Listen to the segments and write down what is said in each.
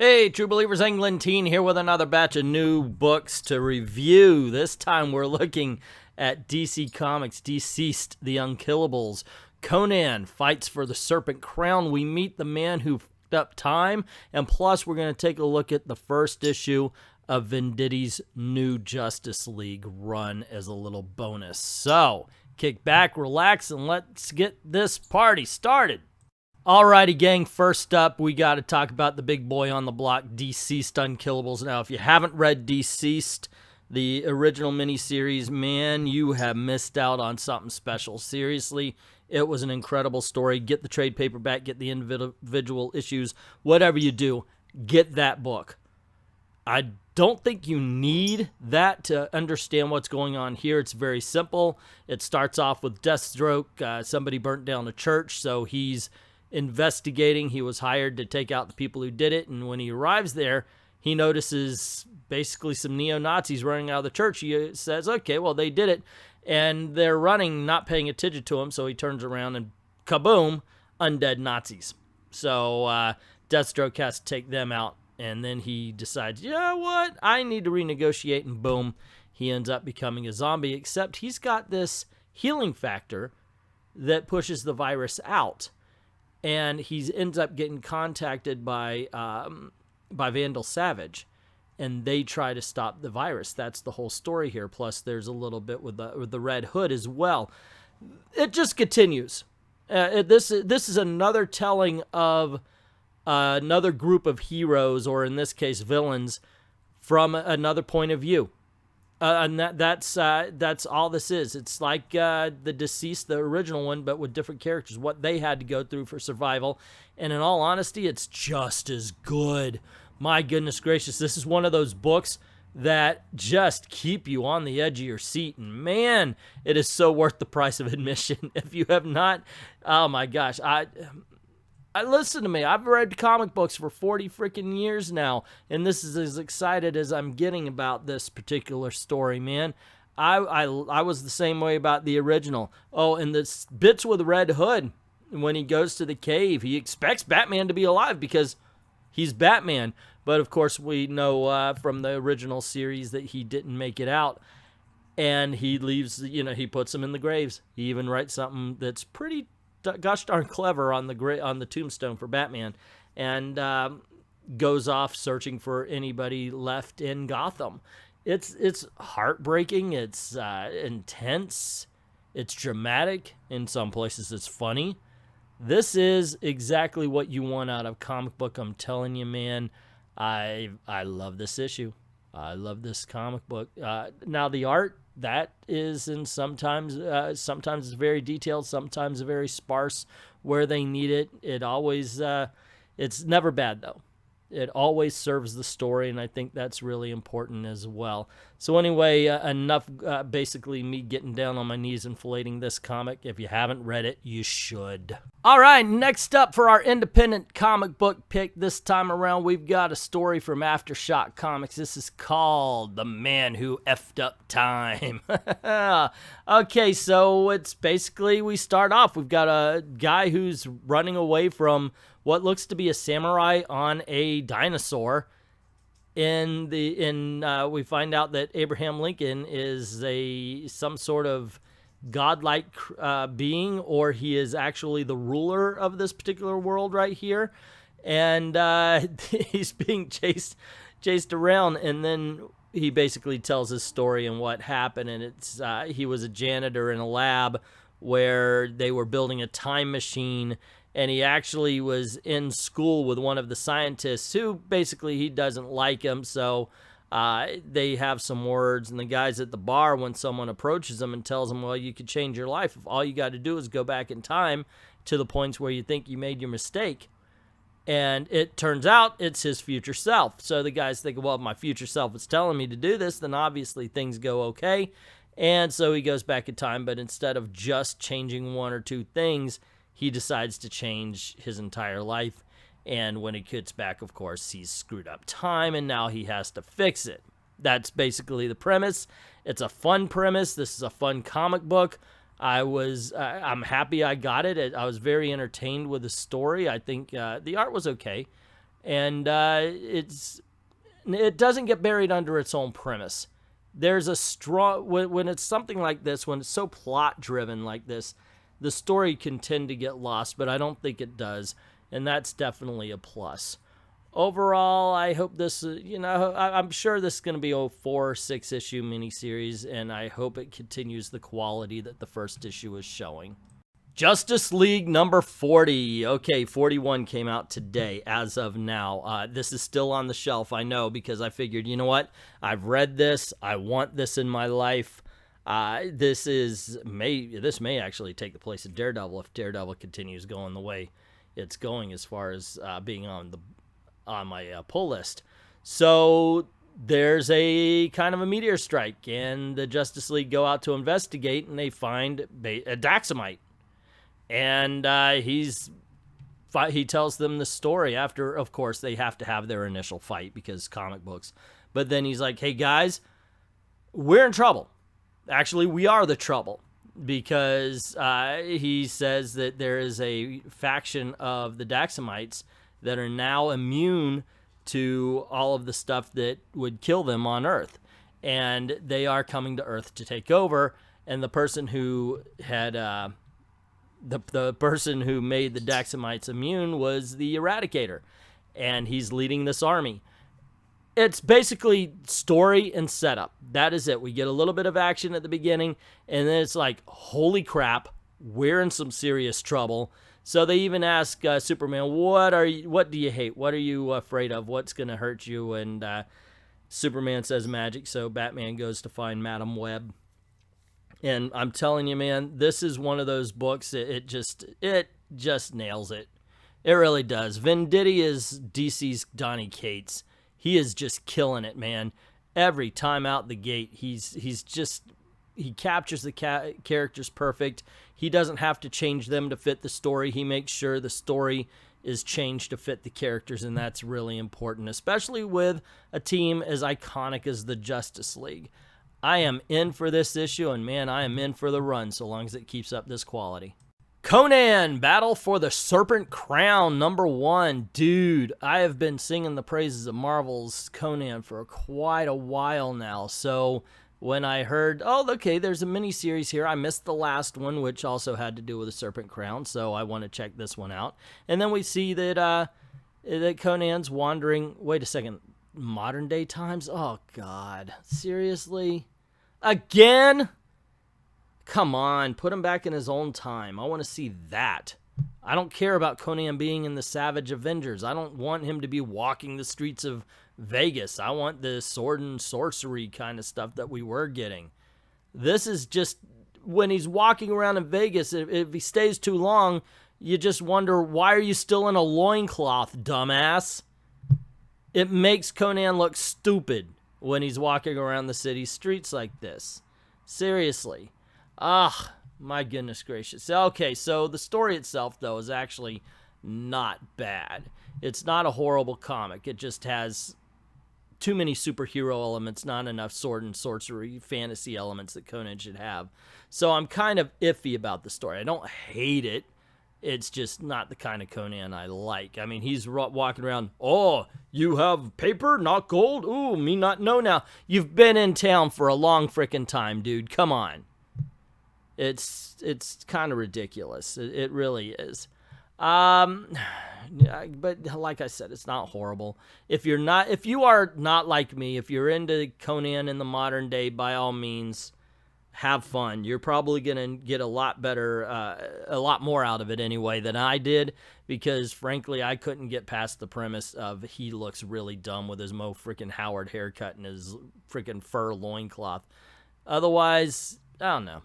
Hey, True Believers, Englentine here with another batch of new books to review. This time we're looking at DC Comics, DCeased, the Unkillables. Conan fights for the Serpent crown. We meet the man who f***ed up time, and plus we're going to take a look at the first issue of Venditti's new Justice League run as a little bonus. So, kick back, relax, and let's get this party started. Alrighty, gang, first up, we got to talk about the big boy on the block, DCeased Unkillables. Now, if you haven't read DCeased, the original miniseries, man, you have missed out on something special. Seriously, it was an incredible story. Get the trade paperback, get the individual issues, whatever you do, get that book. I don't think you need that to understand what's going on here. It's very simple. It starts off with Deathstroke. Somebody burnt down a church, so he's investigating. He was hired to take out the people who did it, and when he arrives there, he notices basically some neo-Nazis running out of the church. He says, okay, well, they did it, and they're running, not paying attention to him, so he turns around and kaboom, undead Nazis. So Deathstroke has to take them out, and then he decides, you know what, I need to renegotiate, and boom, he ends up becoming a zombie, except he's got this healing factor that pushes the virus out. And he ends up getting contacted by Vandal Savage, and they try to stop the virus. That's the whole story here. Plus, there's a little bit with the Red Hood as well. It just continues. This is another telling of another group of heroes, or in this case, villains, from another point of view. And that's all this is. It's like the DCeased, the original one, but with different characters, what they had to go through for survival. And in all honesty, it's just as good. My goodness gracious, this is one of those books that just keep you on the edge of your seat. And man, it is so worth the price of admission. If you have not, oh my gosh, I listen to me. I've read comic books for 40 freaking years now, and this is as excited as I'm getting about this particular story, man. I was the same way about the original. Oh, and the bits with Red Hood, when he goes to the cave, he expects Batman to be alive because he's Batman. But of course, we know from the original series that he didn't make it out, and he leaves. He puts them in the graves. He even writes something that's pretty gosh darn clever on the tombstone for Batman, and goes off searching for anybody left in Gotham. It's heartbreaking. It's intense. It's dramatic. In some places, it's funny. This is exactly what you want out of comic book. I'm telling you, man. I love this issue. I love this comic book. Now the art, that is, and sometimes it's very detailed, sometimes very sparse where they need it. It always, it's never bad though. It always serves the story, and I think that's really important as well. So anyway, enough basically me getting down on my knees and filleting this comic. If you haven't read it, you should. All right, next up for our independent comic book pick this time around, we've got a story from Aftershock Comics. This is called The Man Who Effed Up Time. Okay, so it's basically, we start off, we've got a guy who's running away from what looks to be a samurai on a dinosaur. We find out that Abraham Lincoln is some sort of godlike being, or he is actually the ruler of this particular world right here, and he's being chased around, and then he basically tells his story and what happened, and it's he was a janitor in a lab where they were building a time machine. And he actually was in school with one of the scientists who basically he doesn't like him. So they have some words. And the guy's at the bar when someone approaches him and tells him, well, you could change your life if all you got to do is go back in time to the points where you think you made your mistake. And it turns out it's his future self. So the guy's thinking, well, if my future self is telling me to do this, then obviously things go okay. And so he goes back in time. But instead of just changing one or two things, he decides to change his entire life, and when he gets back, of course, he's screwed up time, and now he has to fix it. That's basically the premise. It's a fun premise. This is a fun comic book. I'm happy I got it. I was very entertained with the story. I think the art was okay. And it doesn't get buried under its own premise. There's a strong, when it's something like this, when it's so plot driven like this, the story can tend to get lost, but I don't think it does, and that's definitely a plus. Overall, I hope this, I'm sure this is going to be a 4 or 6 issue miniseries, and I hope it continues the quality that the first issue is showing. Justice League number 40. Okay, 41 came out today as of now. This is still on the shelf, I know, because I figured, you know what? I've read this. I want this in my life. This may actually take the place of Daredevil if Daredevil continues going the way it's going as far as being on my pull list. So there's a kind of a meteor strike, and the Justice League go out to investigate, and they find a Daxamite. And he tells them the story after, of course, they have to have their initial fight because comic books. But then he's like, hey, guys, we're in trouble. Actually, we are the trouble because he says that there is a faction of the Daxamites that are now immune to all of the stuff that would kill them on Earth. And they are coming to Earth to take over. And the person who had... The person who made the Daxamites immune was the Eradicator, and he's leading this army. It's basically story and setup. That is it. We get a little bit of action at the beginning, and then it's like, holy crap, we're in some serious trouble. So they even ask Superman, what do you hate? What are you afraid of? What's going to hurt you? And Superman says magic, so Batman goes to find Madam Web. And I'm telling you, man, this is one of those books, it just nails it. It really does. Vinditti is DC's Donny Cates. He is just killing it, man. Every time out the gate, he captures the characters perfect. He doesn't have to change them to fit the story. He makes sure the story is changed to fit the characters, and that's really important, especially with a team as iconic as the Justice League. I am in for this issue, and man, I am in for the run so long as it keeps up this quality. Conan Battle for the Serpent Crown, number 1. Dude, I have been singing the praises of Marvel's Conan for quite a while now. So when I heard, oh, okay, there's a mini-series here. I missed the last one, which also had to do with the Serpent Crown, so I want to check this one out. And then we see that Conan's wandering, wait a second, modern day times? Oh, God. Seriously? Again? Come on, put him back in his own time. I want to see that. I don't care about Conan being in the Savage Avengers. I don't want him to be walking the streets of Vegas. I want the sword and sorcery kind of stuff that we were getting. This is just, when he's walking around in Vegas, if he stays too long, you just wonder, why are you still in a loincloth, dumbass? It makes Conan look stupid when he's walking around the city streets like this. Seriously. My goodness gracious. Okay, so the story itself, though, is actually not bad. It's not a horrible comic. It just has too many superhero elements, not enough sword and sorcery fantasy elements that Conan should have. So I'm kind of iffy about the story. I don't hate it. It's just not the kind of Conan I like. I mean, he's walking around, oh, you have paper, not gold? Ooh, me not know now. You've been in town for a long frickin' time, dude. Come on. It's kind of ridiculous. It really is. But like I said, it's not horrible. If you are not like me, if you're into Conan in the modern day, by all means, have fun. You're probably going to get a lot more out of it anyway than I did, because frankly, I couldn't get past the premise of he looks really dumb with his Mo freaking Howard haircut and his freaking fur loincloth. Otherwise, I don't know.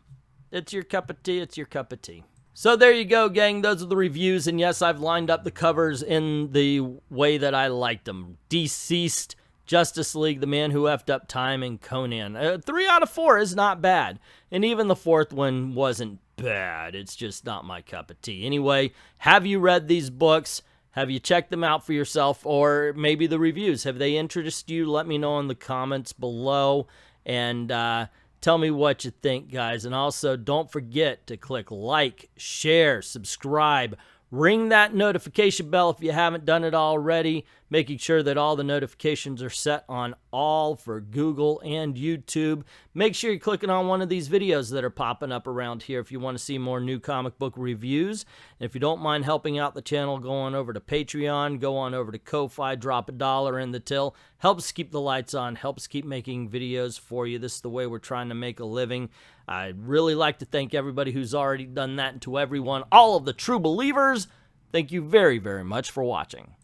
It's your cup of tea. It's your cup of tea. So there you go, gang. Those are the reviews. And yes, I've lined up the covers in the way that I liked them. DCeased, Justice League, The Man Who Effed Up Time, and Conan. 3 out of 4 is not bad. And even the 4th one wasn't bad. It's just not my cup of tea. Anyway, have you read these books? Have you checked them out for yourself? Or maybe the reviews. Have they interested you? Let me know in the comments below. And tell me what you think, guys. And also, don't forget to click like, share, subscribe, ring that notification bell if you haven't done it already, making sure that all the notifications are set on all for Google and YouTube. Make sure you're clicking on one of these videos that are popping up around here if you want to see more new comic book reviews. And if you don't mind helping out the channel, go on over to Patreon, go on over to Ko-Fi, drop $1 in the till. Helps keep the lights on, helps keep making videos for you. This is the way we're trying to make a living. I'd really like to thank everybody who's already done that, and to everyone, all of the true believers, thank you very, very much for watching.